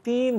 3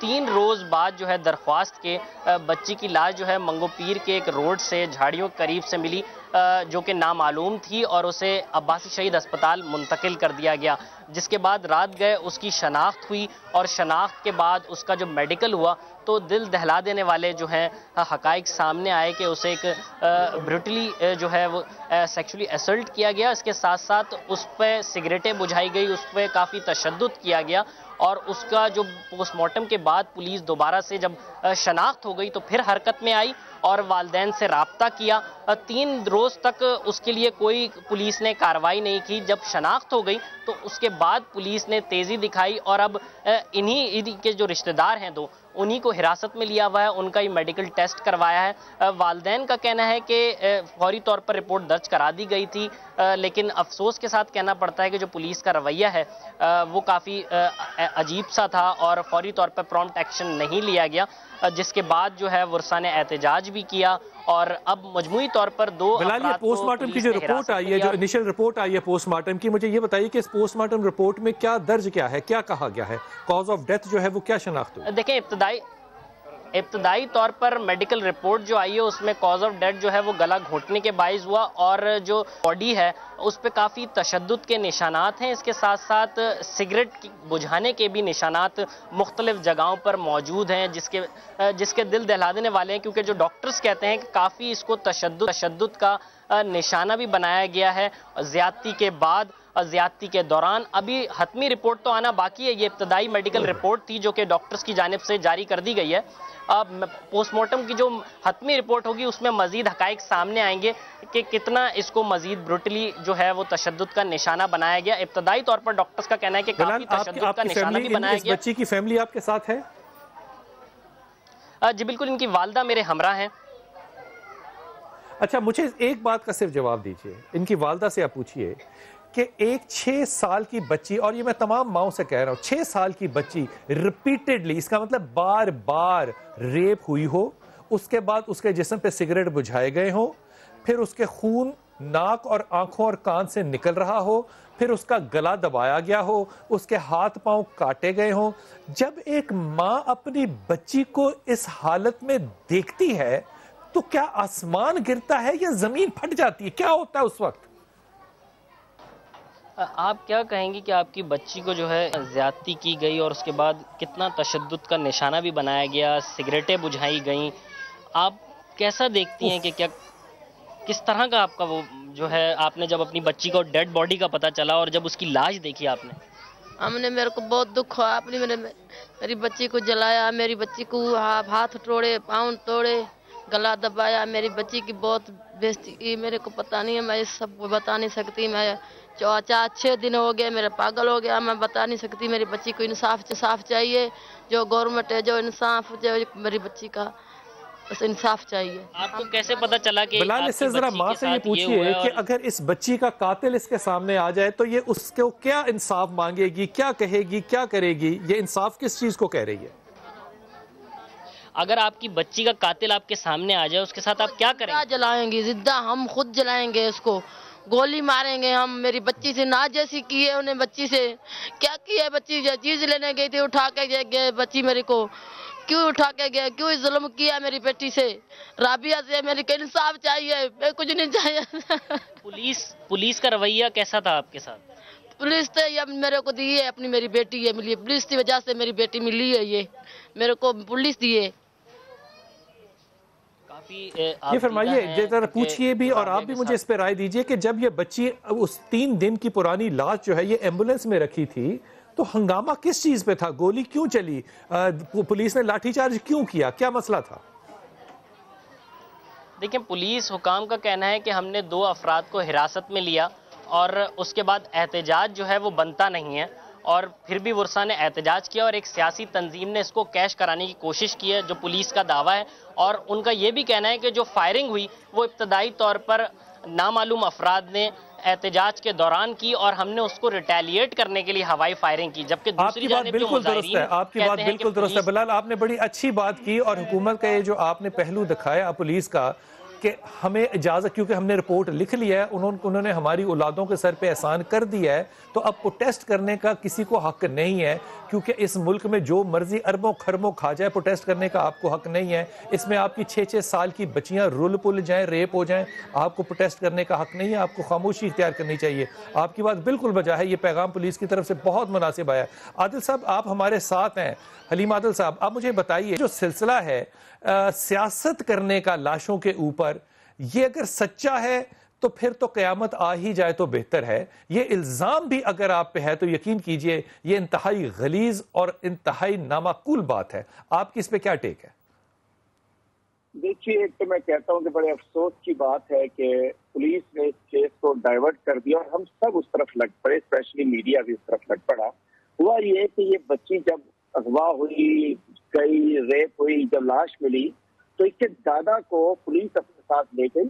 3 روز بعد جو ہے درخواست کے بچی کی لاش جو ہے منگو پیر کے ایک روڈ سے جھاڑیوں قریب سے ملی جو کہ نامعلوم تھی اور اسے عباسی شہید اسپتال منتقل کر دیا گیا. جس کے بعد رات گئے اس کی شناخت ہوئی اور شناخت کے بعد اس کا جو میڈیکل ہوا تو دل دہلا دینے والے جو ہیں حقائق سامنے آئے کہ اسے ایک بروٹلی جو ہے وہ سیکشولی اسلٹ کیا گیا. اس کے ساتھ ساتھ اس پہ سگریٹیں بجھائی گئی, اس پہ کافی تشدد کیا گیا اور اس کا جو پوسٹ مارٹم کے بعد پولیس دوبارہ سے جب شناخت ہو گئی تو پھر حرکت میں آئی اور والدین سے رابطہ کیا. 3 روز تک اس کے لیے کوئی پولیس نے کارروائی نہیں کی. جب شناخت ہو گئی تو اس کے بعد پولیس نے تیزی دکھائی اور اب انہی کے جو رشتہ دار ہیں انہی کو حراست میں لیا ہوا ہے, ان کا ہی میڈیکل ٹیسٹ کروایا ہے. والدین کا کہنا ہے کہ فوری طور پر رپورٹ درج کرا دی گئی تھی, لیکن افسوس کے ساتھ کہنا پڑتا ہے کہ جو پولیس کا رویہ ہے وہ کافی عجیب سا تھا اور فوری طور پر پرومپٹ ایکشن نہیں لیا گیا, جس کے بعد جو ہے ورثاء نے احتجاج بھی کیا اور اب مجموعی طور پر 2 افراد کو پوسٹ مارٹم کی جو رپورٹ آئی ہے, جو انیشل رپورٹ آئی ہے پوسٹ مارٹم کی, مجھے یہ بتائیے کہ اس پوسٹ مارٹم رپورٹ میں کیا درج کیا ہے, کیا کہا گیا ہے, کاز آف ڈیتھ جو ہے وہ کیا شناخت ہوئی؟ دیکھیں ابتدائی طور پر میڈیکل رپورٹ جو آئی ہے اس میں کاز آف ڈیتھ جو ہے وہ گلا گھونٹنے کے باعث ہوا اور جو باڈی ہے اس پہ کافی تشدد کے نشانات ہیں. اس کے ساتھ ساتھ سگریٹ بجھانے کے بھی نشانات مختلف جگہوں پر موجود ہیں جس کے دل دہلا دینے والے ہیں, کیونکہ جو ڈاکٹرز کہتے ہیں کہ کافی اس کو تشدد کا نشانہ بھی بنایا گیا ہے. زیادتی کے بعد اور زیادتی کے دوران ابھی حتمی رپورٹ تو آنا باقی ہے. یہ ابتدائی میڈیکل رپورٹ تھی جو کہ ڈاکٹرز کی جانب سے جاری کر دی گئی ہے. اب پوسٹ مارٹم کی جو حتمی رپورٹ ہوگی اس میں مزید حقائق سامنے آئیں گے کہ کتنا اس کو مزید بروٹلی جو ہے وہ تشدد کا نشانہ بنایا گیا. ابتدائی طور پر ڈاکٹرز کا کہنا ہے کہ کافی تشدد کا نشانہ بھی بنایا گیا. بچی کی فیملی آپ کے ساتھ ہے؟ جی بالکل, ان کی والدہ میرے ہمراہ ہیں. اچھا, مجھے ایک بات کا صرف جواب دیجئے, ان کی والدہ سے آپ پوچھئے کہ ایک 6 سال کی بچی, اور یہ میں تمام ماؤں سے کہہ رہا ہوں, 6 سال کی بچی ریپیٹڈلی, اس کا مطلب بار بار ریپ ہوئی ہو, اس کے بعد اس کے جسم پہ سگریٹ بجھائے گئے ہوں, پھر اس کے خون ناک اور آنکھوں اور کان سے نکل رہا ہو, پھر اس کا گلا دبایا گیا ہو, اس کے ہاتھ پاؤں کاٹے گئے ہوں. جب ایک ماں اپنی بچی کو اس حالت میں دیکھتی ہے تو کیا آسمان گرتا ہے یا زمین پھٹ جاتی ہے؟ کیا ہوتا ہے اس وقت؟ آپ کیا کہیں گی کہ آپ کی بچی کو جو ہے زیادتی کی گئی اور اس کے بعد کتنا تشدد کا نشانہ بھی بنایا گیا, سگریٹیں بجھائی گئیں, آپ کیسا دیکھتی ہیں کہ کیا کس طرح کا آپ کا وہ جو ہے, آپ نے جب اپنی بچی کو ڈیڈ باڈی کا پتہ چلا اور جب اس کی لاش دیکھی آپ نے؟ میرے کو بہت دکھ ہوا, آپ نے میری بچی کو جلایا, میری بچی کو ہاتھ توڑے, پاؤں توڑے, گلا دبایا, میری بچی کی بہت بےزتی کی. میرے کو پتہ نہیں ہے, میں اس سب کو بتا نہیں سکتی. میں 4 دن ہو گئے, میرا پاگل ہو گیا, میں بتا نہیں سکتی. میری بچی کو انصاف چاہیے, جو گورنمنٹ ہے جو انصاف, جو میری بچی کا بس انصاف چاہیے. آپ کو کیسے پتا چلا کہ بلال, اس سے ذرا ماں سے یہ پوچھئے کہ اگر اس بچی کا قاتل اس کے سامنے آ جائے تو یہ اس کو کیا انصاف مانگے گی, کیا کہے گی, کیا کرے گی؟ یہ انصاف کس چیز کو کہہ رہی ہے؟ اگر آپ کی بچی کا قاتل آپ کے سامنے آ جائے اس کے ساتھ آپ کیا کریں گے؟ جلائیں گے, زندہ ہم خود جلائیں گے, اس کو گولی ماریں گے ہم. میری بچی سے نہ جیسی کی ہے انہیں, بچی سے کیا کی ہے, بچی چیز لینے گئی تھی, اٹھا کے گئے بچی میرے کو, کیوں اٹھا کے گئے, کیوں ظلم کیا میری بیٹی سے, رابعہ سے. میرے کو انصاف چاہیے, میں کچھ نہیں چاہیے. پولیس کا رویہ کیسا تھا آپ کے ساتھ؟ پولیس تو یہ میرے کو دی ہے, اپنی میری بیٹی ہے ملی, پولیس کی وجہ سے میری بیٹی ملی ہے, یہ میرے کو پولیس دی ہے. یہ فرمائیے, ذرا پوچھئے بھی اور آپ بھی مجھے اس پہ رائے دیجئے کہ جب یہ بچی اس 3 دن کی پرانی لاش جو ہے یہ ایمبولنس میں رکھی تھی تو ہنگامہ کس چیز پہ تھا؟ گولی کیوں چلی؟ پولیس نے لاٹھی چارج کیوں کیا؟ کیا مسئلہ تھا؟ دیکھیں, پولیس حکام کا کہنا ہے کہ ہم نے 2 افراد کو حراست میں لیا اور اس کے بعد احتجاج جو ہے وہ بنتا نہیں ہے, اور پھر بھی ورثاء نے احتجاج کیا اور ایک سیاسی تنظیم نے اس کو کیش کرانے کی کوشش کی ہے, جو پولیس کا دعویٰ ہے. اور ان کا یہ بھی کہنا ہے کہ جو فائرنگ ہوئی وہ ابتدائی طور پر نامعلوم افراد نے احتجاج کے دوران کی اور ہم نے اس کو ریٹیلیٹ کرنے کے لیے ہوائی فائرنگ کی, جبکہ دوسری جانب جو مظاہرین آپ کی بات بالکل درست ہے. بلال, آپ نے بڑی اچھی بات کی اور حکومت کا یہ جو آپ نے پہلو دکھایا پولیس کا, کہ ہمیں اجازت، کیونکہ ہم نے رپورٹ لکھ لیا ہے، انہوں نے ہماری اولادوں کے سر پہ احسان کر دیا ہے، تو اب پروٹیسٹ کرنے کا کسی کو حق نہیں ہے، کیونکہ اس ملک میں جو مرضی اربوں خربوں کھا جائے، پروٹیسٹ کرنے کا آپ کو حق نہیں ہے۔ اس میں آپ کی 6-6 سال کی بچیاں رول پل جائیں، ریپ ہو جائیں، آپ کو پروٹیسٹ کرنے کا حق نہیں ہے، آپ کو خاموشی اختیار کرنی چاہیے۔ آپ کی بات بالکل بجا ہے، یہ پیغام پولیس کی طرف سے بہت مناسب آیا۔ عادل صاحب آپ ہمارے ساتھ ہیں، حلیم عادل صاحب آپ مجھے بتائیے، جو سلسلہ ہے سیاست کرنے کا لاشوں کے اوپر، یہ اگر سچا ہے تو پھر تو قیامت آ ہی جائے تو بہتر ہے، یہ الزام بھی اگر آپ پہ ہے تو یقین کیجئے یہ انتہائی غلیظ اور انتہائی نامعقول بات ہے۔ آپ کی اس پہ کیا ٹیک ہے؟ دیکھیے، ایک تو میں کہتا ہوں کہ بڑے افسوس کی بات ہے کہ پولیس نے اس کیس کو ڈائیورٹ کر دیا اور ہم سب اس طرف لگ پڑے، اسپیشلی میڈیا بھی اس طرف لگ پڑا۔ ہوا یہ کہ یہ بچی جب اغوا ہوئی، کئی ریپ ہوئی، جب لاش ملی تو اس کے دادا کو پولیس اپنے ساتھ لے گئی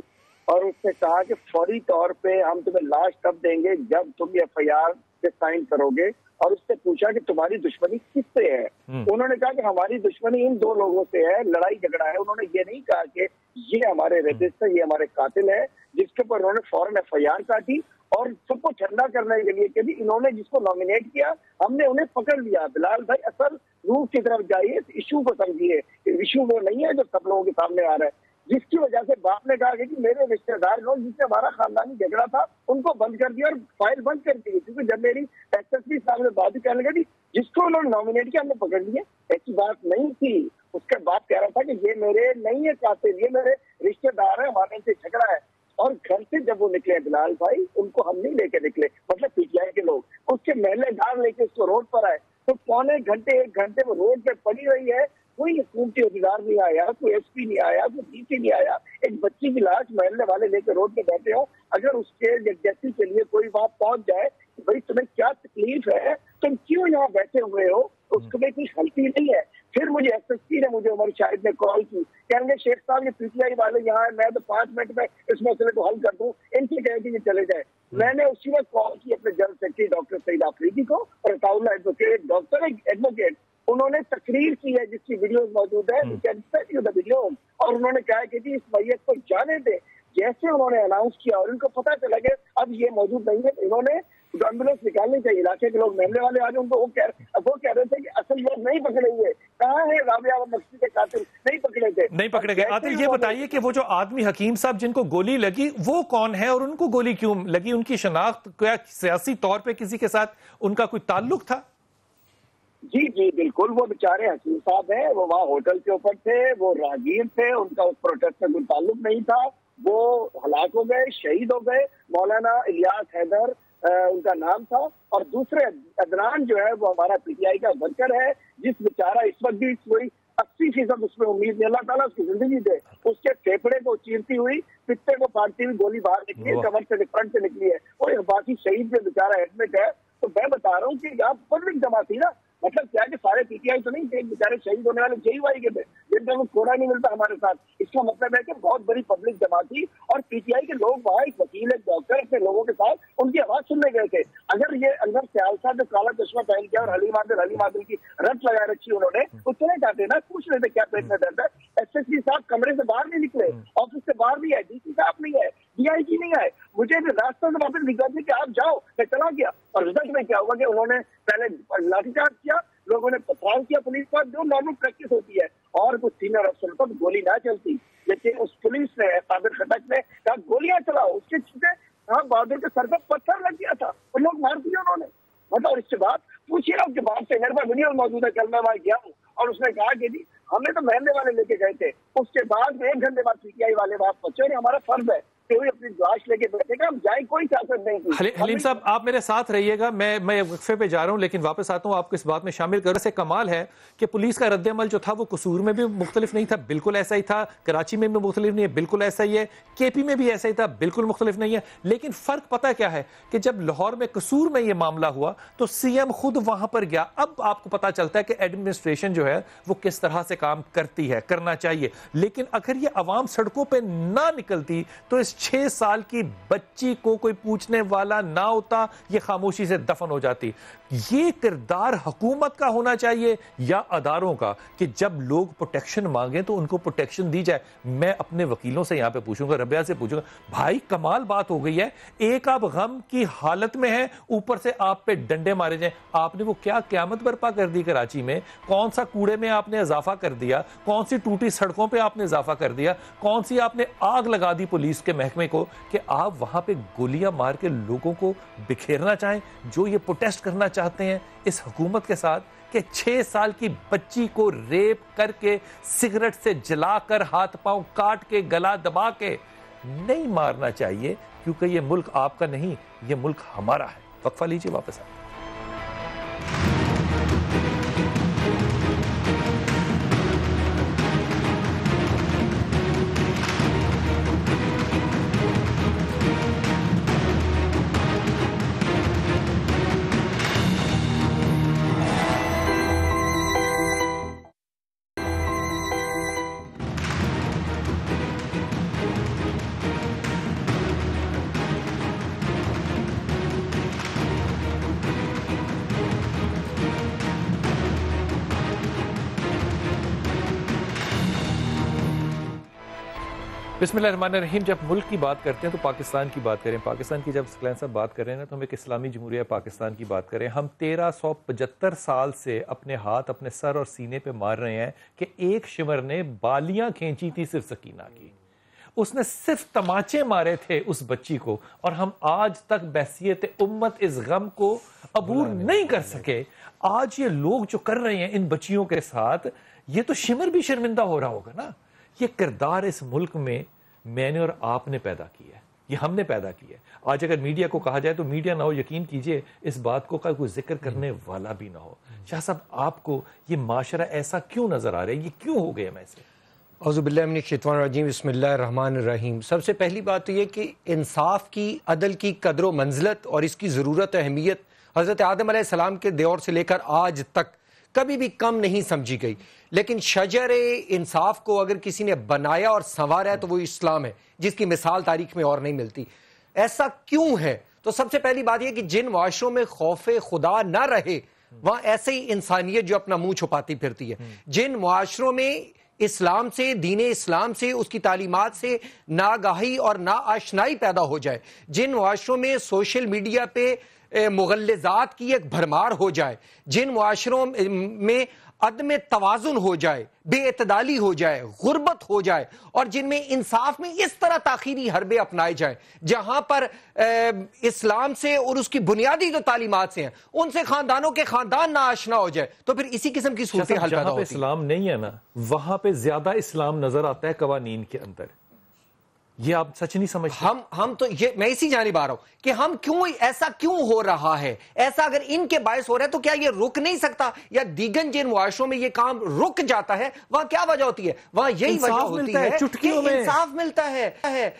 اور اس نے کہا کہ فوری طور پہ ہم تمہیں لاش تب دیں گے جب تم ایف آئی آر پہ سائن کرو گے، اور اس سے پوچھا کہ تمہاری دشمنی کس سے ہے؟ انہوں نے کہا کہ ہماری دشمنی ان 2 لوگوں سے ہے، لڑائی جھگڑا ہے۔ انہوں نے یہ نہیں کہا کہ یہ ہمارے ریپسٹ ہے، یہ ہمارے قاتل ہے، جس کے اوپر انہوں نے فوراً ایف آئی آر کاٹی اور سب کو ٹھنڈا کرنے کے لیے کہ انہوں نے جس کو نامینیٹ کیا ہم نے انہیں پکڑ لیا۔ بلال بھائی اصل روح کی طرف جائیے، ایشو کو سمجھیے، ایشو وہ نہیں ہے جو سب لوگوں کے سامنے آ رہا ہے، جس کی وجہ سے باپ نے کہا کہ میرے رشتہ دار لوگ جس سے ہمارا خاندانی جھگڑا تھا ان کو بند کر دیا اور فائل بند کر دی، کیونکہ جب میری ایس ایس پی صاحب نے بات ہی کہنے لگی جس کو انہوں نے نامینیٹ کیا ہم نے پکڑ لیے، ایسی بات نہیں تھی۔ اس کے بعد کہہ رہا تھا کہ یہ میرے نہیں ہے قاتل، یہ میرے رشتہ دار ہیں، ہمارے سے جھگڑا ہے۔ اور گھر سے جب وہ نکلے بلال بھائی، ان کو ہم نہیں لے کے نکلے، مطلب پی ٹی آئی کے لوگ اس کے محلے دار لے کے اس کو روڈ پر آئے تو پونے گھنٹے 1 گھنٹے وہ روڈ پہ پڑی رہی ہے، کوئی حکومتی عہدیدار نہیں آیا، کوئی ایس پی نہیں آیا، کوئی ڈی سی نہیں آیا۔ ایک بچی کی لاش محلے والے لے کے روڈ پہ بیٹھے ہوں، اگر اس کے یکجہتی کے لیے کوئی بات پہنچ جائے کہ بھائی تمہیں کیا تکلیف ہے، تم کیوں یہاں بیٹھے ہوئے ہو، اس کو بھی کوئی غلطی نہیں ہے۔ پھر مجھے ایس ایس پی نے مجھے عمر شاہد نے کال کی، کہیں گے شیخ صاحب یہ پی ٹی آئی والے یہاں ہیں، میں تو 5 منٹ میں اس مسئلے کو حل کر دوں، ان سے کہے کہ یہ چلے جائے۔ میں نے اسی وقت کال کی اپنے جنرل سیکرٹری ڈاکٹر سعید آفریدی کو اور Ata Ullah advocate, doctor advocate, انہوں نے تقریر کی ہے جس کی ویڈیوز موجود ہے، اور انہوں نے کہا کہ اس میت کو جانے دیں۔ جیسے انہوں نے اناؤنس کیا اور ان کو پتا چلا کہ اب یہ موجود نہیں ہے، انہوں نے ایمبولینس نکالنی چاہیے، علاقے کے لوگ محلے والے آج ان کو وہ کہہ رہے تھے کہ اصل لوگ نہیں پکڑے ہوئے، کہاں ہے رابعہ اور مقصد کے قاتل، نہیں پکڑے تھے، نہیں پکڑے گئے۔ عادل یہ بتائیے کہ وہ جو آدمی حکیم صاحب جن کو گولی لگی وہ کون ہے اور ان کو گولی کیوں لگی؟ ان کی شناخت کیا سیاسی طور پہ کسی کے ساتھ ان کا کوئی تعلق تھا؟ جی بالکل، وہ بیچارے حکیم صاحب ہیں، وہ وہاں ہوٹل کے اوپر تھے، وہ راہگیر تھے، ان کا اس پروٹیسٹ سے کوئی تعلق نہیں تھا، وہ ہلاک ہو گئے، شہید ہو گئے۔ مولانا الیاس حیدر ان کا نام تھا، اور دوسرے عدنان جو ہے وہ ہمارا پی ٹی آئی کا ورکر ہے، جس بیچارہ اس وقت بھی کوئی 80% اس میں امید نہیں، اللہ تعالیٰ اس کی زندگی دے، اس کے پھیپڑے کو چیرتی ہوئی، پتے کو پاڑتی ہوئی گولی باہر نکلی ہے، کمر سے فرنٹ سے نکلی ہے، اور باقی شہید جو بیچارہ ایڈمٹ ہے۔ تو میں بتا رہا ہوں کہ یہاں پبلک جمع تھی نا، مطلب کیا کہ سارے پی ٹی آئی تو نہیں تھے، بیچارے شہید ہونے والے جے یو آئی کے تھے جن کا کوڑا نہیں ملتا ہمارے ساتھ۔ اس کا مطلب ہے کہ بہت بڑی پبلک جمع تھی اور پی ٹی آئی کے لوگ وہاں، ایک وکیل ایک ڈاکٹر اپنے لوگوں کے ساتھ ان کی آواز سننے گئے تھے۔ اگر یہ انور سیال صاحب جو کالا چشمہ پہن کیا اور حلیم عادل کی رٹ لگا رکھی انہوں نے، تو چلے جاتے نا، پوچھ رہے تھے کیا پیٹ میں درد ہے۔ ایس ایس پی صاحب کمرے سے باہر نہیں نکلے، آفس سے باہر نہیں آئے، ڈی سی صاحب نہیں آئے، ڈی آئی جی نہیں آئے، مجھے راستہ سے واپس نکال دیا کہ آپ جاؤ، میں چلا گیا۔ اور رزلٹ میں کیا ہوا کہ انہوں نے پہلے لاٹھی چارج کیا، لوگوں نے پتھراؤ کیا پولیس پر، جو نارمل پریکٹس ہوتی ہے، اور کچھ سینئر افسر پر گولی نہ چلتی، لیکن اس پولیس نے قادر خٹک نے کہا گولیاں چلاؤ، اس کے چھوٹے ہاں بہادر کے سر پر پتھر لگ گیا تھا اور لوگ مار دیے انہوں نے۔ مطلب اس کے بعد پوچھیے نا کہ باپ سے گھر پر ویڈیو موجود ہے، کل میں وہاں گیا ہوں اور اس نے کہا کہ جی ہمیں تو محلے والے لے کے گئے تھے، اس کے بعد 1 گھنٹے بعد پی ٹی آئی والے بات پہنچے اور ہمارا فرض ہے کہ وہی اپنی لاش لے کے بیٹھے گا، ہم جائیں، کوئی سیاست نہیں کی۔ حلیم صاحب آپ میرے ساتھ رہیے گا، میں وقفے پہ جا رہا ہوں لیکن واپس آتا ہوں، آپ کو اس بات میں شامل کرنے سے کمال ہے کہ پولیس کا رد عمل جو تھا وہ قصور میں بھی مختلف نہیں تھا، بالکل ایسا ہی تھا، کراچی میں بھی مختلف نہیں ہے، بالکل ایسا ہی ہے، کے پی میں بھی ایسا ہی تھا، بالکل مختلف نہیں ہے، لیکن فرق پتہ کیا ہے کہ جب لاہور میں قصور میں یہ معاملہ ہوا تو سی ایم خود وہاں پر گیا۔ اب آپ کو پتہ چلتا ہے کہ ایڈمنسٹریشن جو ہے وہ کس طرح سے کام کرتی ہے، کرنا چاہیے، لیکن اگر یہ عوام سڑکوں پہ نہ نکلتی تو اس 6 سال کی بچی کو کوئی پوچھنے والا نہ ہوتا، یہ خاموشی سے دفن ہو جاتی. یہ کردار حکومت کا ہونا چاہیے یا اداروں کا کہ جب لوگ پروٹیکشن مانگیں تو ان کو پروٹیکشن دی جائے. میں اپنے وکیلوں سے یہاں پہ پوچھوں گا، ربیہ سے پوچھوں گا، بھائی کمال بات ہو گئی ہے، ایک آپ غم کی حالت میں ہیں، اوپر سے آپ پہ ڈنڈے مارے جائیں. آپ نے وہ کیا قیامت برپا کر دی کراچی میں؟ کون سا کوڑے میں آپ نے اضافہ کر دیا؟ کون سی ٹوٹی سڑکوں پہ آپ نے اضافہ کر دیا؟ کون سی آپ نے آگ لگا دی پولیس کے محکمے کو کہ آپ وہاں پہ گولیاں مار کے لوگوں کو بکھیرنا چاہیں؟ جو یہ پروٹیسٹ کرنا چاہتے ہیں اس حکومت کے ساتھ کہ 6 سال کی بچی کو ریپ کر کے سگریٹ سے جلا کر ہاتھ پاؤں کاٹ کے گلا دبا کے نہیں مارنا چاہیے، کیونکہ یہ ملک آپ کا نہیں، یہ ملک ہمارا ہے. وقفہ لیجیے، واپس آئیں. بسم اللہ الرحمن الرحیم. جب ملک کی بات کرتے ہیں تو پاکستان کی بات کریں. پاکستان کی جب سکلین صاحب بات کر رہے ہیں نا تو ہم ایک اسلامی جمہوریہ پاکستان کی بات کریں. ہم 1375 سال سے اپنے ہاتھ اپنے سر اور سینے پہ مار رہے ہیں کہ ایک شمر نے بالیاں کھینچی تھی صرف سکینہ کی، اس نے صرف تماچے مارے تھے اس بچی کو، اور ہم آج تک بحثیت امت اس غم کو عبور نہیں کر سکے. آج یہ لوگ جو کر رہے ہیں ان بچیوں کے ساتھ، یہ تو شمر بھی شرمندہ ہو رہا ہوگا نا. یہ کردار اس ملک میں نے اور آپ نے پیدا کیا ہے، یہ ہم نے پیدا کیا ہے. آج اگر میڈیا کو کہا جائے تو میڈیا نہ ہو، یقین کیجئے اس بات کو کوئی ذکر کرنے والا بھی نہ ہو. شاہ صاحب آپ کو یہ معاشرہ ایسا کیوں نظر آ رہا ہے، یہ کیوں ہو گیا؟ میں سے اعوذ باللہ من الشیطان الرجیم، بسم اللہ الرحمن الرحیم. سب سے پہلی بات تو یہ کہ انصاف کی، عدل کی قدر و منزلت اور اس کی ضرورت و اہمیت حضرت آدم علیہ السلام کے دور سے لے کر آج تک کبھی بھی کم نہیں سمجھی گئی. لیکن شجر انصاف کو اگر کسی نے بنایا اور سنوارا ہے تو وہ اسلام ہے، جس کی مثال تاریخ میں اور نہیں ملتی. ایسا کیوں ہے؟ تو سب سے پہلی بات یہ کہ جن معاشروں میں خوف خدا نہ رہے وہاں ایسے ہی انسانیت جو اپنا منہ چھپاتی پھرتی ہے. جن معاشروں میں اسلام سے، دین اسلام سے، اس کی تعلیمات سے ناگاہی اور ناآشنائی پیدا ہو جائے، جن معاشروں میں سوشل میڈیا پہ مغلظات کی ایک بھرمار ہو جائے، جن معاشروں میں عدم توازن ہو جائے، بے اعتدالی ہو جائے، غربت ہو جائے، اور جن میں انصاف میں اس طرح تاخیری حربے اپنائے جائیں، جہاں پر اسلام سے اور اس کی بنیادی جو تعلیمات سے ہیں ان سے خاندانوں کے خاندان ناآشنا ہو جائے، تو پھر اسی قسم کی صورتحال پیدا ہوتی ہے. اسلام نہیں ہے نا، وہاں پہ زیادہ اسلام نظر آتا ہے قوانین کے اندر. یہ آپ سچ نہیں سمجھتے؟ ہم تو یہ میں اسی جانب آ رہا ہوں کہ ہم کیوں ایسا کیوں ہو رہا ہے. ایسا اگر ان کے باعث ہو رہا ہے تو کیا یہ رک نہیں سکتا؟ یا دیگر جن معاشروں میں یہ کام رک جاتا ہے وہاں کیا وجہ ہوتی ہے؟ وہاں یہی وجہ ہوتی ہے کہ انصاف ملتا ہے.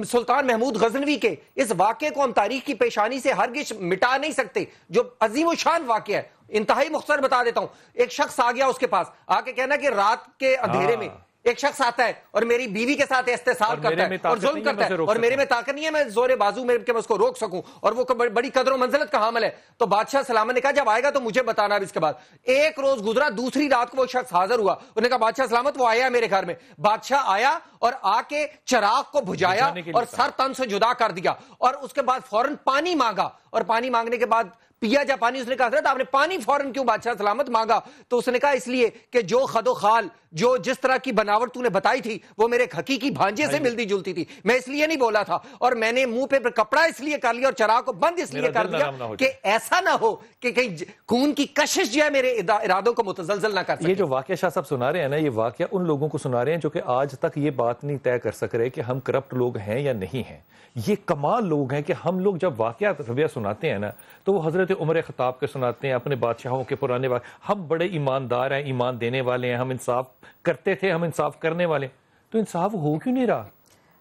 سلطان محمود غزنوی کے اس واقعے کو ہم تاریخ کی پیشانی سے ہرگز مٹا نہیں سکتے، جو عظیم و شان واقعہ ہے. انتہائی مختصر بتا دیتا ہوں. ایک شخص آ گیا اس کے پاس، آ کے کہنا کہ رات کے اندھیرے میں ایک شخص آتا ہے اور میری بیوی کے ساتھ استحصال کرتا ہے اور ظلم کرتا ہے، اور میرے میں طاقت نہیں ہے میں زور بازو میں کہ میں اس کو روک سکوں، اور وہ بڑی قدر و منزلت کا حامل ہے. تو بادشاہ سلامت نے کہا جب آئے گا تو مجھے بتانا. اس کے بعد ایک روز گزرا، دوسری رات کو وہ شخص حاضر ہوا. انہوں نے کہا بادشاہ سلامت وہ آیا میرے گھر میں. بادشاہ آیا اور آ کے چراغ کو بجھایا اور سر تن سے جدا کر دیا، اور اس کے بعد فوراً پانی مانگا، اور پانی مانگنے کے بعد پیا جا پانی. اس نے کہا حضرت آپ نے پانی فوراً کیوں بادشاہ سلامت مانگا؟ تو اس نے کہا اس لیے کہ جو خد و خال، جو جس طرح کی بناوٹ تو نے بتائی تھی وہ میرے حقیقی بھانجے سے ملتی جلتی تھی. میں اس لیے نہیں بولا تھا، اور میں نے منہ پہ کپڑا اس لیے کر لیا اور چراغ کو بند اس لیے کر دیا کہ ایسا نہ ہو کہ کہیں خون کی کشش جو ہے میرے ارادوں کو متزلزل نہ کر سکے. یہ جو واقعہ شاہ صاحب سنا رہے ہیں نا، یہ واقعہ ان لوگوں کو سنا رہے ہیں جو کہ آج تک یہ بات نہیں طے کر سک رہے کہ ہم کرپٹ لوگ ہیں یا نہیں ہیں. یہ کمال لوگ ہیں کہ ہم لوگ جب واقعات رویہ سناتے ہیں نا تو وہ حضرت عمر خطاب کے سناتے ہیں، اپنے بادشاہوں کے پرانے ہم بڑے ایماندار ہیں، ایمان دینے والے ہیں، ہم انصاف کرتے تھے، ہم انصاف کرنے والے. تو انصاف ہو کیوں نہیں رہا؟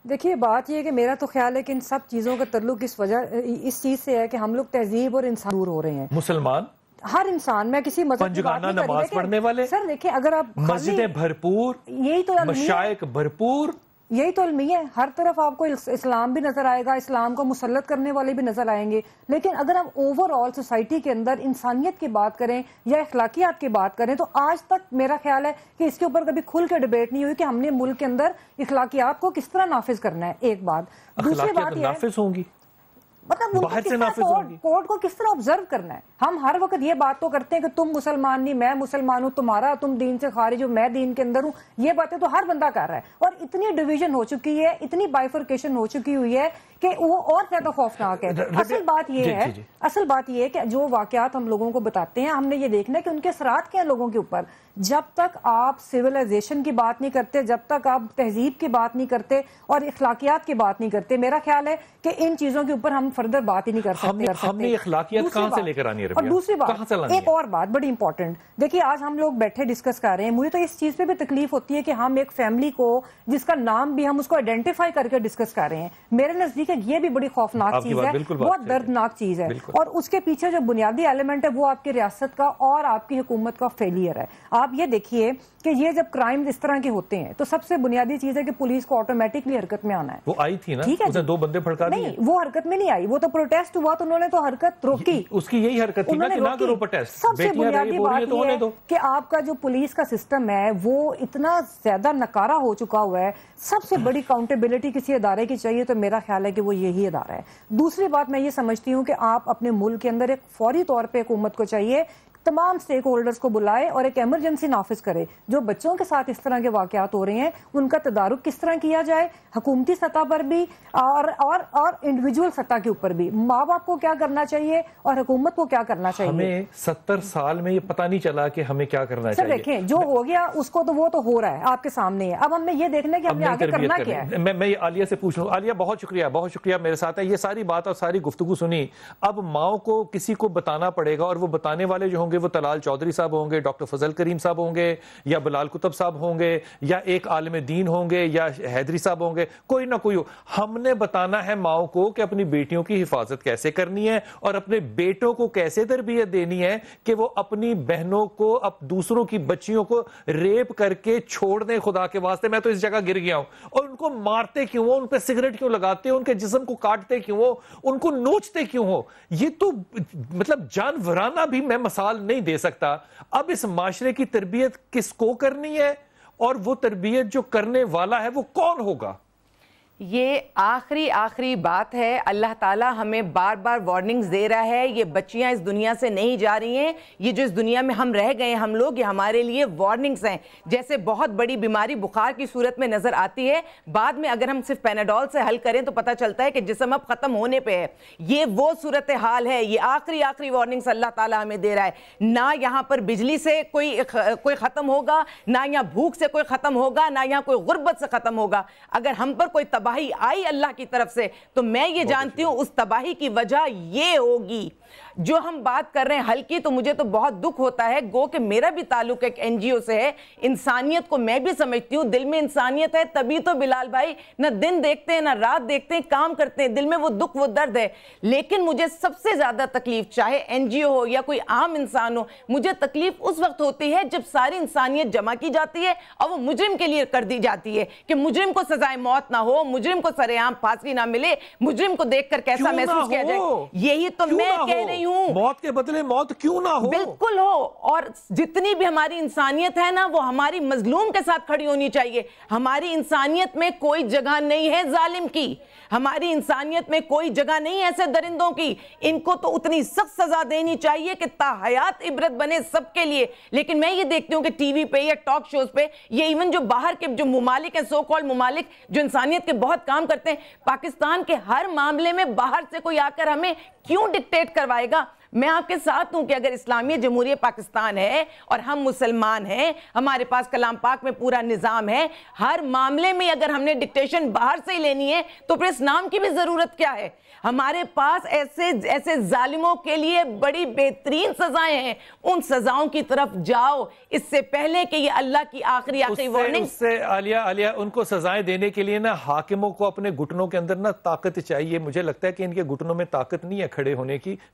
دیکھیے بات یہ ہے کہ میرا تو خیال ہے کہ ان سب چیزوں کا تعلق اس چیز سے ہے کہ ہم لوگ تہذیب اور انسان دور ہو رہے ہیں. مسلمان ہر انسان، میں کسی مذہب کی بات نہیں نماز پڑھنے والے، سر دیکھیں اگر آپ مسجدیں بھرپور، یہی تو مشائق بھرپور، یہی تو المیہ ہے. ہر طرف آپ کو اسلام بھی نظر آئے گا, اسلام کو مسلط کرنے والے بھی نظر آئیں گے, لیکن اگر ہم اوور آل سوسائٹی کے اندر انسانیت کی بات کریں یا اخلاقیات کی بات کریں تو آج تک میرا خیال ہے کہ اس کے اوپر کبھی کھل کے ڈیبیٹ نہیں ہوئی کہ ہم نے ملک کے اندر اخلاقیات کو کس طرح نافذ کرنا ہے. ایک بات. دوسری بات یہ نافذ ہوں گی, مطلب کورٹ کو کس طرح آبزرو کرنا ہے. ہم ہر وقت یہ بات تو کرتے ہیں کہ تم مسلمان نہیں, میں مسلمان ہوں, تم دین سے خارج ہو, میں دین کے اندر ہوں. یہ باتیں تو ہر بندہ کر رہا ہے, اور اتنی ڈویژن ہو چکی ہے, اتنی بائیفرکیشن ہو چکی ہوئی ہے کہ وہ اور زیادہ خوفناک ہے. اصل بات یہ ہے کہ جو واقعات ہم لوگوں کو بتاتے ہیں, ہم نے یہ دیکھنا ہے کہ ان کے اثرات کیا ہیں لوگوں کے اوپر. جب تک آپ سویلائزیشن کی بات نہیں کرتے, جب تک آپ تہذیب کی بات نہیں کرتے اور اخلاقیات کی بات نہیں کرتے, میرا خیال ہے کہ ان چیزوں کے اوپر ہم فردر بات ہی نہیں کر سکتے. ہم نے اخلاقیات کہاں سے لے کر آنی ہے؟ اور دوسری بات, ایک اور بات بڑی امپورٹنٹ, دیکھیے آج ہم لوگ بیٹھے ڈسکس کر رہے ہیں, مجھے تو اس چیز پہ بھی تکلیف ہوتی ہے کہ ہم ایک فیملی کو جس کا نام بھی ہم اس کو آئیڈینٹیفائی کر کے ڈسکس کر رہے ہیں. میرے نزدیک یہ بھی بڑی خوفناک چیز ہے, بہت دردناک چیز ہے, اور اس کے پیچھے جو بنیادی ایلیمنٹ ہے وہ آپ کی ریاست کا اور آپ کی حکومت کا فیلئر ہے. آپ یہ دیکھیے کہ یہ جب کرائم اس طرح کے ہوتے ہیں تو سب سے بنیادی چیز ہے کہ پولیس کو آٹومیٹکلی حرکت میں آنا ہے. وہ آئی تھی نا, ٹھیک ہے, 2 بندے بھڑکا دیے. نہیں, وہ حرکت میں نہیں آئی, وہ تو پروٹیسٹ ہوا تو انہوں نے تو حرکت روکی. اس کی یہی حرکت تھی نا کہ نہ کرو پروٹیسٹ. سب سے بنیادی بات یہ ہے کہ آپ کا جو پولیس کا سسٹم ہے وہ اتنا زیادہ نکارا ہو چکا ہوا ہے. سب سے بڑی اکاؤنٹیبلٹی کسی ادارے کی چاہیے تو میرا خیال ہے کہ وہ یہی ادارہ ہے. دوسری بات میں یہ سمجھتی ہوں کہ آپ اپنے ملک کے اندر ایک فوری طور پہ حکومت کو چاہیے تمام سٹیک ہولڈرز کو بلائے اور ایک ایمرجنسی نافذ کرے. جو بچوں کے ساتھ اس طرح کے واقعات ہو رہے ہیں ان کا تدارک کس طرح کیا جائے, حکومتی سطح پر بھی اور انڈیویجول سطح کے اوپر بھی. ماں باپ کو کیا کرنا چاہیے اور حکومت کو کیا کرنا چاہیے. ہمیں 70 سال میں یہ پتہ نہیں چلا کہ ہمیں کیا کرنا چاہیے. دیکھیں جو ہو گیا اس کو تو وہ تو ہو رہا ہے آپ کے سامنے ہے, اب ہم نے یہ دیکھنا ہے کہ ہم نے آگے کرنا کیا ہے. میں عالیہ سے پوچھ لوں. عالیہ بہت شکریہ میرے ساتھ ہے. یہ ساری بات اور ساری گفتگو سنی, اب ماؤں کو کسی کو بتانا پڑے گا, اور وہ بتانے والے جو ہوں گے وہ طلال چودھری صاحب ہوں گے, ڈاکٹر فضل کریم صاحب ہوں گے, یا بلال کتب صاحب ہوں گے, یا ایک عالم دین ہوں گے, یا حیدری صاحب ہوں گے, کوئی نہ کوئی ہو. ہم نے بتانا ہے ماؤں کو کہ اپنی بیٹیوں کی حفاظت کیسے کرنی ہے اور اپنے بیٹوں کو کیسے تربیت دینی ہے کہ وہ اپنی بہنوں کو, دوسروں کی بچیوں کو ریپ کر کے چھوڑ دیں. خدا کے واسطے میں تو اس جگہ گر گیا ہوں. اور ان کو مارتے کیوں ہو, ان پہ سگریٹ کیوں لگاتے ہو, ان کے جسم کو کاٹتے کیوں ہو, ان کو نوچتے کیوں ہو. یہ تو مطلب جانورانہ بھی میں مثال نہیں دے سکتا. اب اس معاشرے کی تربیت کس کو کرنی ہے, اور وہ تربیت جو کرنے والا ہے وہ کون ہوگا؟ یہ آخری بات ہے. اللہ تعالیٰ ہمیں بار بار وارننگز دے رہا ہے. یہ بچیاں اس دنیا سے نہیں جا رہی ہیں, یہ جو اس دنیا میں ہم رہ گئے ہم لوگ, یہ ہمارے لیے وارننگز ہیں. جیسے بہت بڑی بیماری بخار کی صورت میں نظر آتی ہے, بعد میں اگر ہم صرف پیناڈول سے حل کریں تو پتہ چلتا ہے کہ جسم اب ختم ہونے پہ ہے. یہ وہ صورتحال ہے. یہ آخری وارننگز اللہ تعالیٰ ہمیں دے رہا ہے. نہ یہاں پر بجلی سے کوئی ختم ہوگا, نہ یہاں بھوک سے کوئی ختم ہوگا, نہ یہاں کوئی غربت سے ختم ہوگا. اگر ہم پر کوئی تباہی آئی اللہ کی طرف سے تو میں یہ جانتی ہوں اس تباہی کی وجہ یہ ہوگی. جو ہم بات کر رہے ہیں حل کی, تو مجھے تو بہت دکھ ہوتا ہے, گو کہ میرا بھی تعلق ایک این جی او سے ہے. انسانیت کو میں بھی سمجھتی ہوں, دل میں انسانیت ہے, تبھی تو بلال بھائی نہ دن دیکھتے ہیں نہ رات دیکھتے ہیں, کام کرتے ہیں, دل میں وہ دکھ وہ درد ہے. لیکن مجھے سب سے زیادہ تکلیف, چاہے این جی او ہو یا کوئی عام انسان ہو, مجھے تکلیف اس وقت ہوتی ہے جب ساری انسانیت جمع کی جاتی ہے اور وہ مجرم کے لیے کر دی جاتی ہے کہ مجرم کو سزائے موت نہ ہو, مجرم کو سرے عام پھانسی نہ ملے, مجرم کو دیکھ کر کیسا محسوس کیا جائے. یہی تو میں کہہ رہی ہوں, موت کے بدلے موت کیوں نہ ہو. بالکل ہو. اور جتنی بھی ہماری انسانیت ہے نا, وہ ہماری مظلوم کے ساتھ کھڑی ہونی چاہیے. ہماری انسانیت میں کوئی جگہ نہیں ہے ظالم کی, ہماری انسانیت میں کوئی جگہ نہیں ہے ایسے درندوں کی. ان کو تو اتنی سخت سزا دینی چاہیے کہ تا حیات عبرت بنے سب کے لیے. لیکن میں یہ دیکھتی ہوں کہ ٹی وی پہ یا ٹاک شوز پہ, یہ ایون جو باہر کے جو ممالک ہیں, سو کال ممالک جو انسانیت کے بہت کام کرتے ہیں, پاکستان کے ہر معاملے میں باہر سے کوئی آ کر ہمیں کیوں ڈکٹیٹ کروائے گا. میں آپ کے ساتھ ہوں کہ اگر اسلامی جمہوریہ پاکستان ہے اور ہم مسلمان ہیں, ہمارے پاس کلام پاک میں پورا نظام ہے, ہر معاملے میں اگر ہم نے ڈکٹیشن باہر سے ہی لینی ہے تو پھر اسلام کی بھی ضرورت کیا ہے. ہمارے پاس ایسے ظالموں کے لیے بڑی بہترین سزائیں ہیں, ان سزاؤں کی طرف جاؤ اس سے پہلے کہ یہ اللہ کی آخری وارننگ. اس سے عالیہ ان کو سزائیں دینے کے لیے نا حاکموں کو اپنے گھٹنوں کے اندر نا طاقت چاہیے. مجھے لگتا ہے کہ ان کے گھٹنوں میں طاقت نہیں ہے کھڑے ہونے کی.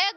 1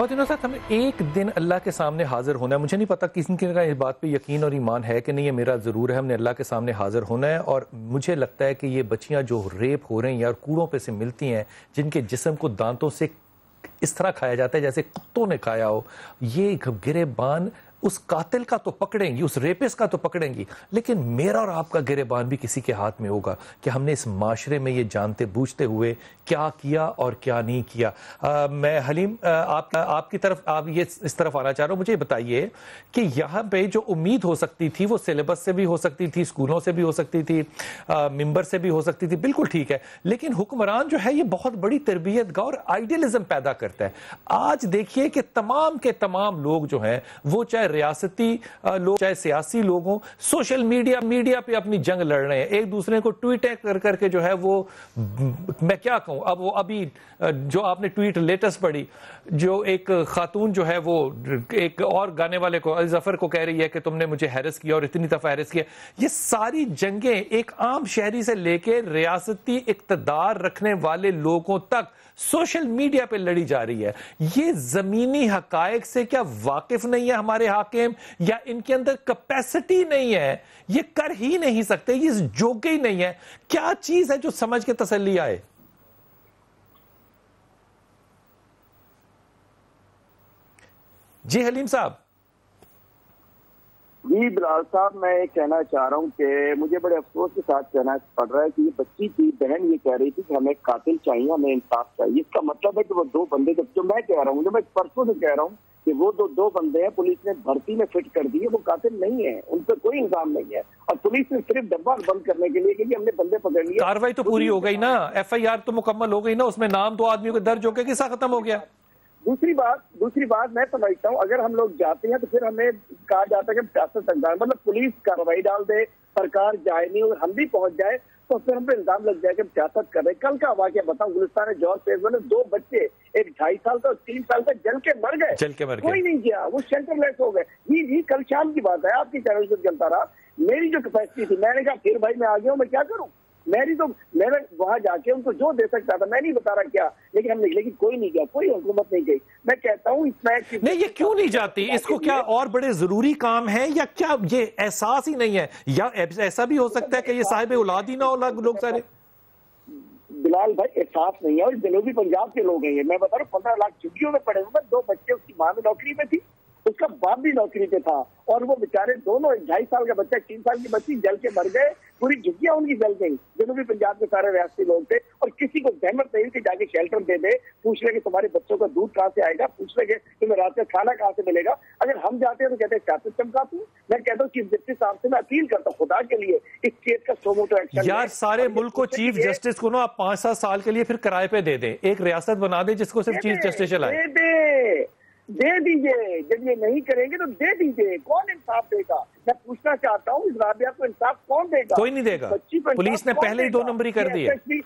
اور دنوں ساتھ ہمیں ایک دن اللہ کے سامنے حاضر ہونا ہے. مجھے نہیں پتا کسی کا اس بات پہ یقین اور ایمان ہے کہ نہیں, یہ میرا ضرور ہے, ہم نے اللہ کے سامنے حاضر ہونا ہے. اور مجھے لگتا ہے کہ یہ بچیاں جو ریپ ہو رہی ہیں اور کوڑوں پہ سے ملتی ہیں, جن کے جسم کو دانتوں سے اس طرح کھایا جاتا ہے جیسے کتوں نے کھایا ہو, یہ گریبان اس قاتل کا تو پکڑیں گی, اس ریپس کا تو پکڑیں گی, لیکن میرا اور آپ کا گریبان بھی کسی کے ہاتھ میں ہوگا کہ ہم نے اس معاشرے میں یہ جانتے بوجھتے ہوئے کیا کیا اور کیا نہیں کیا. میں حلیم آپ کی طرف, آپ یہ اس طرف آنا چاہ رہا ہوں. مجھے بتائیے کہ یہاں پہ جو امید ہو سکتی تھی وہ سلیبس سے بھی ہو سکتی تھی, اسکولوں سے بھی ہو سکتی تھی, ممبر سے بھی ہو سکتی تھی, بالکل ٹھیک ہے, لیکن حکمران جو ہے یہ بہت بڑی تربیت گاہ اور آئیڈیلزم پیدا کرتا ہے. آج دیکھیے کہ تمام کے تمام لوگ جو ہیں وہ چاہے ریاستی لوگ چاہے سیاسی لوگ ہوں, سوشل میڈیا پہ اپنی جنگ لڑ رہے ہیں, ایک دوسرے کو ٹویٹ کر کے جو ہے وہ, میں کیا کہوں, اب وہ ابھی جو آپ نے ٹویٹ لیٹسٹ پڑھی, جو ایک خاتون جو ہے وہ ایک اور گانے والے کو, ظفر کو کہہ رہی ہے کہ تم نے مجھے ہیرس کیا اور اتنی دفعہ ہیرس کیا. یہ ساری جنگیں ایک عام شہری سے لے کے ریاستی اقتدار رکھنے والے لوگوں تک سوشل میڈیا پہ لڑی جا رہی ہے. یہ زمینی حقائق سے کیا واقف نہیں ہے ہمارے حاکم, یا ان کے اندر کیپیسٹی نہیں ہے, یہ کر ہی نہیں سکتے, یہ جوگے ہی نہیں ہے؟ کیا چیز ہے جو سمجھ کے تسلی آئے؟ جی حلیم صاحب. جی بلال صاحب, میں یہ کہنا چاہ رہا ہوں کہ مجھے بڑے افسوس کے ساتھ کہنا پڑ رہا ہے کہ یہ بچی کی بہن یہ کہہ رہی تھی کہ ہمیں قاتل چاہیے, ہمیں انصاف چاہیے. اس کا مطلب ہے کہ وہ دو بندے, جو میں کہہ رہا ہوں, جو میں پرسوں سے کہہ رہا ہوں کہ وہ دو بندے ہیں, پولیس نے بھرتی میں فٹ کر دیے, وہ قاتل نہیں ہیں, ان پہ کوئی الزام نہیں ہے, اور پولیس نے صرف ڈبہ بند کرنے کے لیے کہ ہم نے بندے پکڑ لیے. کاروائی تو پوری ہو گئی نا, ایف آئی آر تو مکمل ہو گئی نا, اس میں نام تو آدمیوں کے درج ہو کے قصہ ختم ہو گیا. دوسری بات میں سمجھتا ہوں, اگر ہم لوگ جاتے ہیں تو پھر ہمیں کہا جاتا ہے کہ سیاست اقدام, مطلب پولیس کارروائی ڈال دے, سرکار جائے نہیں, اور ہم بھی پہنچ جائے تو پھر ہم پہ الزام لگ جائے کہ ہم سیاست کر رہے ہیں. کل کا واقعہ بتاؤں, گلستان جوہر فیض میں دو بچے, ایک 2.5 سال کا اور 3 سال کا, جل کے مر گئے, کوئی نہیں کیا, وہ شیلٹر لیس ہو گئے. جی کل شام کی بات ہے, آپ کی چینل سے چلتا رہا. میری جو کیپیسٹی تھی, میں نے کہا پھر بھائی میں آ گیا ہوں, میں کیا کروں, میں نے وہاں جا کے ان کو جو دے سکتا تھا, میں نہیں بتا رہا کیا, لیکن ہم نے, لیکن کوئی نہیں کیا, کوئی حکومت نہیں گئی. میں کہتا ہوں اس میں نہیں, یہ کیوں نہیں جاتی, اس کو کیا اور بڑے ضروری کام ہے, یا کیا یہ احساس ہی نہیں ہے, یا ایسا بھی ہو سکتا ہے کہ یہ صاحب اولاد ہی نہ ہو لوگ سارے؟ بلال بھائی احساس نہیں ہے, اور جنوبی پنجاب کے لوگ ہیں یہ, میں بتا رہا ہوں 15 لاکھ چھٹیوں میں پڑے ہوئے, 2 بچے, اس کی ماں بھی نوکری پہ تھی, اس کا باپ بھی نوکری پہ تھا, اور وہ بیچارے دونوں, 2.5 سال کا بچہ, 3 سال کی بچی جل کے مر گئے, پوری جھگیاں ان کی جل گئی. جنوبی پنجاب کے سارے ریاستی لوگ تھے, اور کسی کو زحمت نہیں کہ جا کے شیلٹر دے دے, پوچھ لے کہ تمہارے بچوں کا دودھ کہاں سے آئے گا, پوچھ لے کہ تمہیں رات کا کھانا کہاں سے ملے گا. اگر ہم جاتے ہیں تو کہتے ہیں سیاست چمکاتی ہوں. میں کہتا ہوں چیف جسٹس صاحب سے میں اپیل کرتا ہوں خدا کے لیے اس کیس کا سو موٹو ایکشن. یار سارے ملک کو چیف جسٹس کو نا آپ 5-7 سال کے لیے پھر کرائے پہ دے دیں, ایک ریاست بنا دیں جس کو صرف چیف جسٹس چلائے. دے دیجئے, جب یہ نہیں کریں گے تو دے دیجئے, کون انصاف دے گا؟ میں پوچھنا چاہتا ہوں, اس رابعہ کو انصاف کون دے گا؟ کوئی نہیں دے گا, پولیس نے پہلے ہی 2 نمبری کر دی ہے.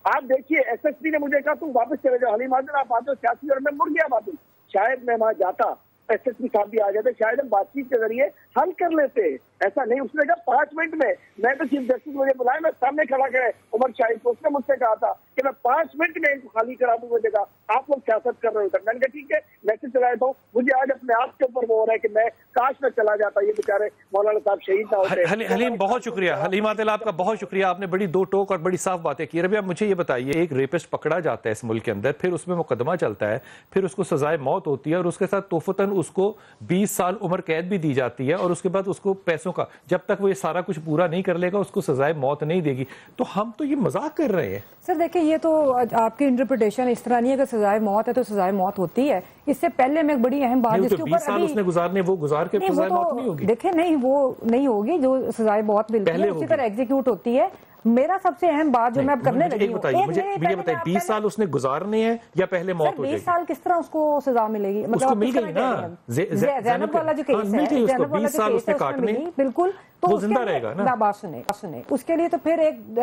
آپ دیکھیے ایس ایس پی نے مجھے کہا تم واپس چلے جاؤ حلیم آدم, آپ آتے ہو سیاسی, اور میں مڑ گیا واپس. شاید میں وہاں جاتا, ایس ایس پی صاحب بھی آ جاتے, شاید ہم بات چیت کے ذریعے حل کر لیتے. ایسا نہیں, اس نے کہا 5 منٹ میں تو چیف جسٹس مجھے بلایا, میں سامنے کھڑا کرے عمر شاہد کو, اس نے مجھ سے کہا تھا کہ میں 5 منٹ میں ان کو خالی کرا دوں گا جگہ, آپ لوگ سیاست کر رہے ہوتے. میں نے کہا ٹھیک ہے, میسج چلا دیتا ہوں. مجھے آج اپنے آپ کے اوپر وہ ہو رہا ہے کہ میں کاش میں چلا جاتا, یہ بیچارے مولانا صاحب شہید نہ ہوتے. حلیم بہت شکریہ, حلیم عادل آپ کا بہت شکریہ, آپ نے بڑی 2 ٹوک اور بڑی صاف باتیں کی. ربیہ مجھے یہ بتائیے, ایک ریپسٹ پکڑا جاتا ہے اس ملک کے اندر, پھر اس میں مقدمہ چلتا ہے, پھر اس کو سزائے موت ہوتی ہے, اور اس کے ساتھ توفتاً اس کو 20 سال عمر قید بھی دی جاتی ہے, اور اس کے بعد اس کو پیسوں کا, جب تک وہ یہ سارا کچھ پورا نہیں کر لے گا اس کو سزائے موت نہیں دے گی. تو ہم تو یہ مذاق کر رہے ہیں. سر دیکھیں, یہ تو آپ کی انٹرپریٹیشن اس طرح نہیں ہے کہ سزائے موت ہے تو سزائے موت ہوتی ہے. اس سے پہلے میں ایک بڑی اہم بات, جس کے اوپر 20 سال اس نے گزارنے, وہ گزار کے سزائے موت نہیں ہوگی. دیکھیں نہیں, وہ نہیں ہوگی جو سزائے موت ملتی ہے اسی طرح ایگزیکیوٹ ہوتی ہے. میرا سب سے اہم بات جو میں اب کرنے لگی ہوں, مجھے یہ بتائیے 20 سال اس نے گزارنے ہیں یا پہلے موت ہو جائے گی؟ 20 سال کس طرح اس کو سزا ملے گی؟ اس کو مل گئی نا, زینب والا جو کیس ہے, 20 سال اس نے کاٹنے, بالکل, تو وہ زندہ رہے گا نا. بات سنیں, اس کے لیے تو پھر ایک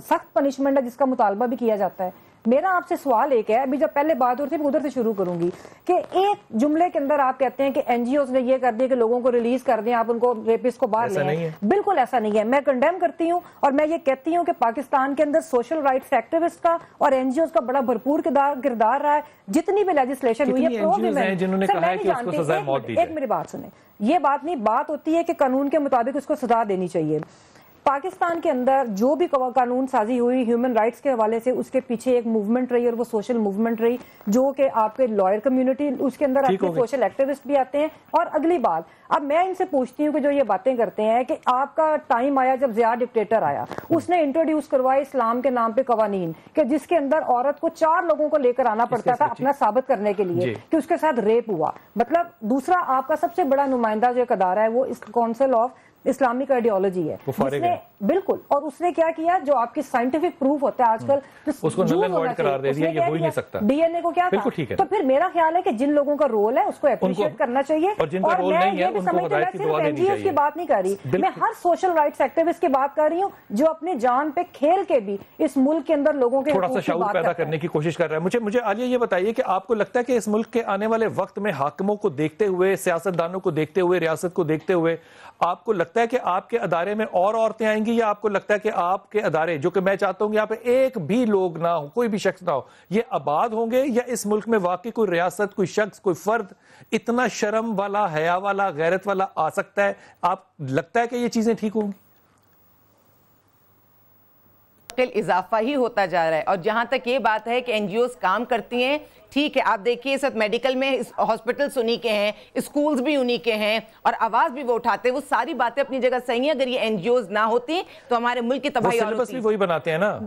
سخت پنشمنٹ ہے جس کا مطالبہ بھی کیا جاتا ہے. میرا آپ سے سوال ایک ہے, ابھی جب پہلے بات ہوئی تھی ادھر سے شروع کروں گی, کہ ایک جملے کے اندر آپ کہتے ہیں کہ این جی اوز نے یہ کر دیا کہ لوگوں کو ریلیز کر دیں, آپ ان کو ریپسٹ کو باہر لے آئیں. بالکل ایسا نہیں ہے. میں کنڈیم کرتی ہوں اور میں یہ کہتی ہوں کہ پاکستان کے اندر سوشل رائٹس ایکٹیوسٹ کا اور این جی اوز کا بڑا بھرپور کردار رہا ہے. جتنی بھی لیجسلیشن ہوئی ہے جنہوں نے کہا ہے کہ اس کو سزائے موت دی جائے. ایک میری بات سنیں, یہ بات نہیں, بات ہوتی ہے کہ قانون کے مطابق اس کو سزا دینی چاہیے. پاکستان کے اندر جو بھی قانون سازی ہوئی ہیومن رائٹس کے حوالے سے, اس کے پیچھے ایک موومنٹ رہی, اور وہ سوشل موومنٹ رہی, جو کہ آپ کے لائر کمیونٹی اس کے اندر آتے ہیں, سوشل ایکٹیوسٹ بھی آتے ہیں. اور اگلی بات, اب میں ان سے پوچھتی ہوں کہ جو یہ باتیں کرتے ہیں کہ آپ کا ٹائم آیا جب ضیاء ڈکٹیٹر آیا, اس نے انٹروڈیوس کروائے اسلام کے نام پہ قوانین, کہ جس کے اندر عورت کو 4 لوگوں کو لے کر آنا پڑتا تھا اپنا ثابت کرنے کے لیے کہ اس کے ساتھ ریپ ہوا. مطلب دوسرا آپ کا سب سے بڑا نمائندہ جو ایک ادارہ ہے وہ کونسل آف اسلامک آئیڈیالوجی ہے, جس نے بالکل, اور اس نے کیا کیا, جو آپ کی سائنٹیفک پروف ہوتا ہے آج کل, اس کو نل اینڈ وائڈ قرار دے دیا, یہ ہو ہی نہیں سکتا. ڈی این اے کو کیا تھا. تو پھر میرا خیال ہے کہ جن لوگوں کا رول ہے اس کو اپریشیٹ کرنا چاہیے, اور جن کا رول نہیں ہے ان کو ہدایت کی دعا دینی چاہیے. کی بات نہیں کر رہی میں, ہر سوشل رائٹس ایکٹیوسٹ کی بات کر رہی ہوں جو اپنی جان پہ کھیل کے بھی اس ملک کے اندر لوگوں کے تھوڑا سا شعور پیدا کرنے کی کوشش کر رہا ہے. مجھے عالیہ یہ بتائیے کہ آپ کو لگتا ہے کہ اس ملک کے آنے والے وقت میں حاکموں کو دیکھتے ہوئے, سیاستدانوں کو دیکھتے ہوئے, ریاست کو دیکھتے ہوئے, آپ کو لگتا ہے کہ آپ کے ادارے میں اور عورتیں آئیں گی, یا آپ کو لگتا ہے کہ آپ کے ادارے, جو کہ میں چاہتا ہوں کہ یہاں پہ ایک بھی لوگ نہ ہو, کوئی بھی شخص نہ ہو, یہ آباد ہوں گے, یا اس ملک میں واقعی کوئی ریاست, کوئی شخص, کوئی فرد اتنا شرم والا, حیا والا, غیرت والا آ سکتا ہے؟ آپ لگتا ہے کہ یہ چیزیں ٹھیک ہوں گی؟ اضافہ ہی ہوتا جا رہا ہے. اور جہاں تک یہ بات ہے کہ این جی اوز کام کرتی ہیں, ٹھیک ہے, آپ دیکھیے اس وقت میڈیکل میں ہاسپٹلز انہی کے ہیں, اسکولز بھی انہی کے ہیں, اور آواز بھی وہ اٹھاتے ہیں. وہ ساری باتیں اپنی جگہ صحیح ہیں. اگر یہ این جی اوز نہ ہوتی تو ہمارے ملک کی تباہی اور ہوتی. سلیبس بھی وہی بناتے ہیں نا.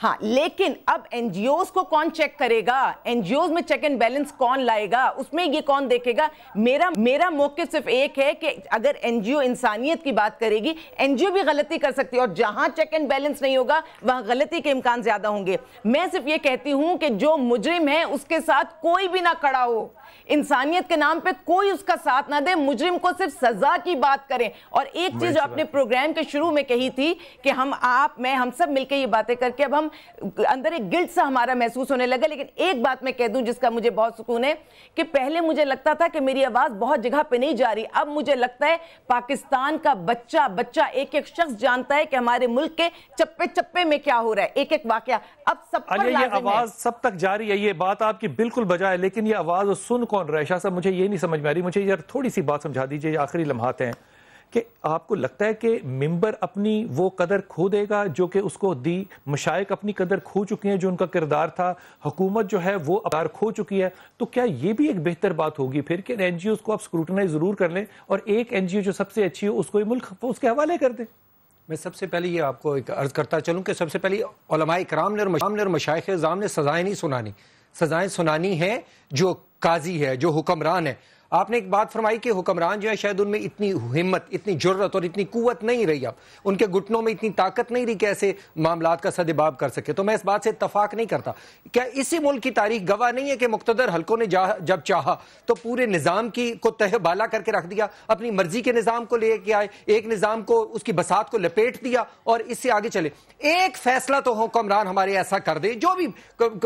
ہاں, لیکن اب این جی اوز کو کون چیک کرے گا؟ این جی اوز میں چیک اینڈ بیلنس کون لائے گا؟ اس میں یہ کون دیکھے گا؟ میرا موقف صرف ایک ہے کہ اگر این جی او انسانیت کی بات کرے گی, این جی او بھی غلطی کر سکتی ہے, اور جہاں چیک اینڈ بیلنس نہیں ہوگا وہاں غلطی کے امکان زیادہ ہوں گے. میں صرف یہ کہتی ہوں کہ جو مجرم ہے اس کے ساتھ کوئی بھی نہ کھڑا ہو, انسانیت کے نام پہ کوئی اس کا ساتھ نہ دے, مجرم کو صرف سزا کی بات کریں. اور ایک چیز جو آپ نے پروگرام کے شروع میں کہی تھی کہ ہم سب مل کے یہ باتیں کر کے اب ہم اندر ایک گلٹ سا ہمارا محسوس ہونے لگا. لیکن ایک بات میں کہہ دوں جس کا مجھے بہت سکون ہے, کہ پہلے مجھے لگتا تھا کہ میری آواز بہت جگہ پہ نہیں جا رہی, اب مجھے لگتا ہے پاکستان کا بچہ ایک شخص جانتا ہے کہ ہمارے ملک کے چپے چپے میں کیا ہو رہا ہے, ایک واقعہ اب سب پر لازم ہے. یہ آواز سب تک جاری ہے, یہ بات آپ کی بالکل بجا ہے, لیکن یہ آواز سن کون رہا ہے؟ شاہ صاحب مجھے یہ نہیں سمجھ میں آ رہی. مجھے یار تھوڑی سی بات سمجھا دیجئے, یہ آخری لمحات ہیں, کہ آپ کو لگتا ہے کہ ممبر اپنی وہ قدر کھو دے گا جو کہ اس کو دی, مشائق اپنی قدر کھو چکی ہیں جو ان کا کردار تھا, حکومت جو ہے وہ قدر کھو چکی ہے, تو کیا یہ بھی ایک بہتر بات ہوگی پھر کہ این جی اوز کو آپ سکروٹنائز ضرور کر لیں, اور ایک این جی او جو سب سے اچھی ہو اس کو ملک اس کے حوالے کر دیں؟ میں سب سے پہلے یہ آپ کو ایک عرض کرتا چلوں کہ سب سے پہلے علماء کرام نے اور مشائخ اعظام نے سزائیں نہیں سنانی, سزائیں سنانی ہیں جو قاضی ہے, جو حکمران ہے. آپ نے ایک بات فرمائی کہ حکمران جو ہے شاید ان میں اتنی ہمت, اتنی جرت اور اتنی قوت نہیں رہی, اب ان کے گھٹنوں میں اتنی طاقت نہیں رہی کہ ایسے معاملات کا سدباب کر سکے. تو میں اس بات سے اتفاق نہیں کرتا. کیا اسی ملک کی تاریخ گواہ نہیں ہے کہ مقتدر حلقوں نے جب چاہا تو پورے نظام کو تہ بالا کر کے رکھ دیا, اپنی مرضی کے نظام کو لے کے آئے, ایک نظام کو, اس کی بساط کو لپیٹ دیا اور اس سے آگے چلے. ایک فیصلہ تو حکمران ہمارے ایسا کر دے, جو بھی,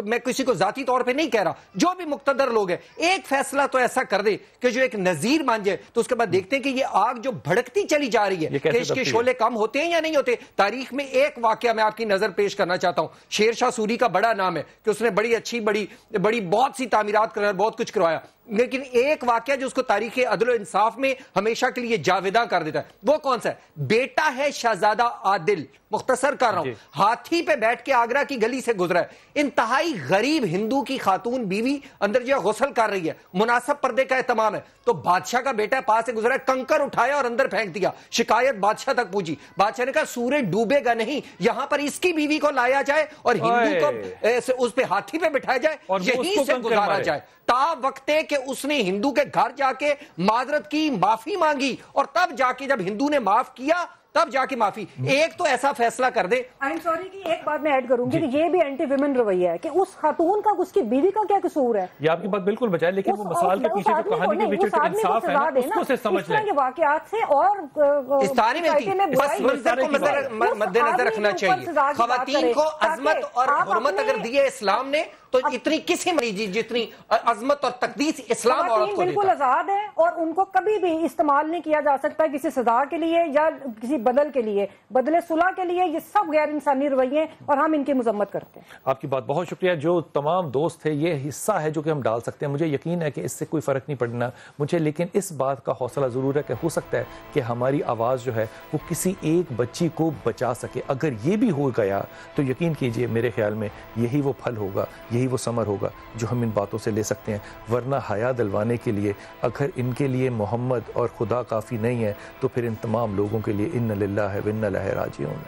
میں کسی کو ذاتی طور پہ نہیں کہہ رہا, جو بھی مقتدر لوگ ہیں, ایک فیصلہ تو ایسا کر دے کہ جو ایک نظیر مان جائے. تو اس کے بعد دیکھتے ہیں کہ یہ آگ جو بھڑکتی چلی جا رہی ہے کہ اس کے شعلے کم ہوتے ہیں یا نہیں ہوتے. تاریخ میں ایک واقعہ میں آپ کی نظر پیش کرنا چاہتا ہوں. شیر شاہ سوری کا بڑا نام ہے کہ اس نے بڑی اچھی بڑی بہت سی تعمیرات کر بہت کچھ کروایا, لیکن ایک واقعہ جو اس کو تاریخ عدل و انصاف میں ہمیشہ کے لیے جاویداں کر دیتا ہے, وہ کون سا ہے؟ بیٹا ہے شہزادہ عادل, مختصر کر رہا ہوں, ہاتھی پہ بیٹھ کے آگرہ کی گلی سے گزرا ہے, انتہائی غریب ہندو کی خاتون بیوی اندر جو غسل کر رہی ہے, مناسب پردے کا اہتمام ہے, تو بادشاہ کا بیٹا پاس سے گزرا ہے, کنکر اٹھایا اور اندر پھینک دیا. شکایت بادشاہ تک پہنچی, بادشاہ نے کہا سورج ڈوبے گا نہیں, یہاں پر اس کی بیوی کو لایا جائے اور ہندو کو اس پہ ہاتھی پہ بٹھایا جائے, یہیں سے گزارا جائے. تا وقتے کہ اس نے ہندو کے گھر جا کے معذرت کی, معافی مانگی, اور تب جا کے جب ہندو نے معاف کیا تب جا کے معافی. ایک تو ایسا فیصلہ کر دے. آئی ایم سوری کہ ایک بات میں ایڈ کروں گی کہ یہ بھی اینٹی ویمن رویہ ہے کہ اس خاتون کا اس کی بیوی کا کیا قصور ہے. یہ آپ کی بات بالکل بچائے، لیکن وہ مسائل کے پیچھے جو کہانی کے پیچھے انصاف ہے نا اس کو سے سمجھ لیں. یہ واقعات سے اور اس تعلیم کو مد نظر رکھنا چاہیے. خواتین کو عظمت اور حرمت اگر دیے اسلام نے تو اتنی کسی جتنی عظمت اور تقدیس اسلام عورت کو بالکل آزاد ہے اور ان کو کبھی بھی استعمال نہیں کیا جا سکتا کسی سزا کے لیے یا کسی بدل کے لیے، بدلے صلح کے لیے. یہ سب غیر انسانی رویے اور ہم ان کی مذمت کرتے ہیں. آپ کی بات بہت شکریہ. جو تمام دوست تھے یہ حصہ ہے جو کہ ہم ڈال سکتے ہیں. مجھے یقین ہے کہ اس سے کوئی فرق نہیں پڑنا مجھے، لیکن اس بات کا حوصلہ ضرور ہے کہ ہو سکتا ہے کہ ہماری آواز جو ہے وہ کسی ایک بچی کو بچا سکے. اگر یہ بھی ہو گیا تو یقین کیجئے میرے خیال میں یہی وہ پھل ہوگا، یہی وہ ثمر ہوگا جو ہم ان باتوں سے لے سکتے ہیں. ورنہ حیا دلوانے کے لیے اگر ان کے لیے محمد اور خدا کافی نہیں ہے تو پھر ان تمام لوگوں کے لیے ان للہ و انا الیہ راجعون.